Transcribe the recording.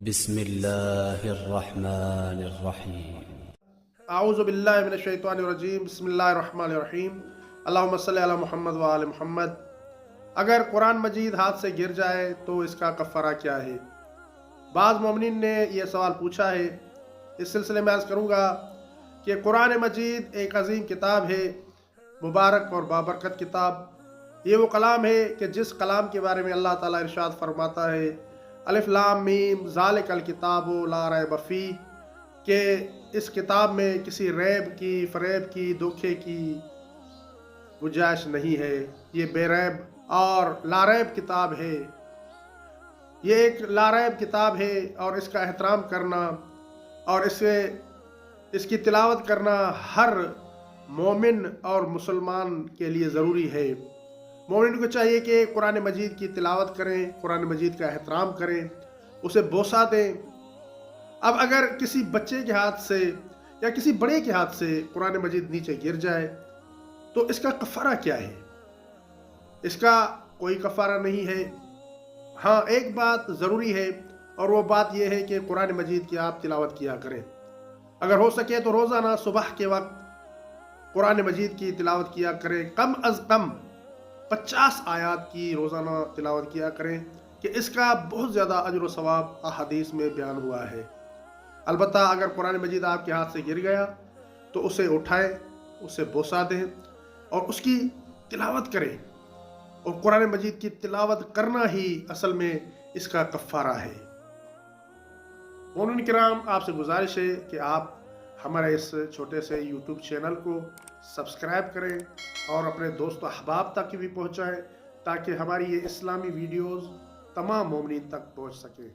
بسم الله الرحمن الرحيم اعوذ باللہ من الشیطان الرجیم بسم اللہ الرحمن الرحیم اللہم صلی علی محمد و آل محمد۔ اگر قرآن مجید ہاتھ سے گر جائے تو اس کا کفارہ کیا ہے؟ بعض مومنین نے یہ سوال پوچھا ہے۔ اس سلسلے میں عرض کروں گا کہ قرآن مجید ایک عظیم کتاب ہے، مبارک اور بابرکت کتاب۔ یہ وہ کلام ہے کہ جس کلام کے بارے میں اللہ تعالیٰ ارشاد فرماتا ہے الف لام میم ذالک الکتاب لا ریب فیہ، کہ اس کتاب میں کسی ریب کی، فریب کی، دھوکے کی گنجائش نہیں ہے۔ یہ بے ریب اور لا ریب کتاب ہے۔ یہ ایک لا ریب کتاب ہے اور اس کا احترام کرنا اور اس کی تلاوت کرنا ہر مومن اور مسلمان کے لیے ضروری ہے۔ مومن کو چاہیے کہ قرآن مجید کی تلاوت کریں، قرآن مجید کا احترام کریں، اسے بوسہ دیں۔ اب اگر کسی بچے کے ہاتھ سے یا کسی بڑے کے ہاتھ سے قرآن مجید نیچے گر جائے تو اس کا کفارہ کیا ہے؟ اس کا کوئی کفارہ نہیں ہے۔ ہاں، ایک بات ضروری ہے اور وہ بات یہ ہے کہ قرآن مجید کی آپ تلاوت کیا کریں۔ اگر ہو سکے تو روزانہ صبح کے وقت قرآن مجید کی تلاوت کیا کریں، کم از کم 50 آیات کی روزانہ تلاوت کیا کریں، کہ اس کا بہت زیادہ اجر و ثواب احادیث میں بیان ہوا ہے۔ البتہ اگر قرآن مجید آپ کے ہاتھ سے گر گیا تو اسے اٹھائیں، اسے بوسہ دیں اور اس کی تلاوت کریں، اور قرآن مجید کی تلاوت کرنا ہی اصل میں اس کا کفارہ ہے۔ مومنین کرام، آپ سے گزارش ہے کہ آپ ہمارے اس چھوٹے سے یوٹیوب چینل کو سبسکرائب کریں اور اپنے دوست و احباب تک بھی پہنچائیں، تاکہ ہماری یہ اسلامی ویڈیوز تمام مومنین تک پہنچ سکیں۔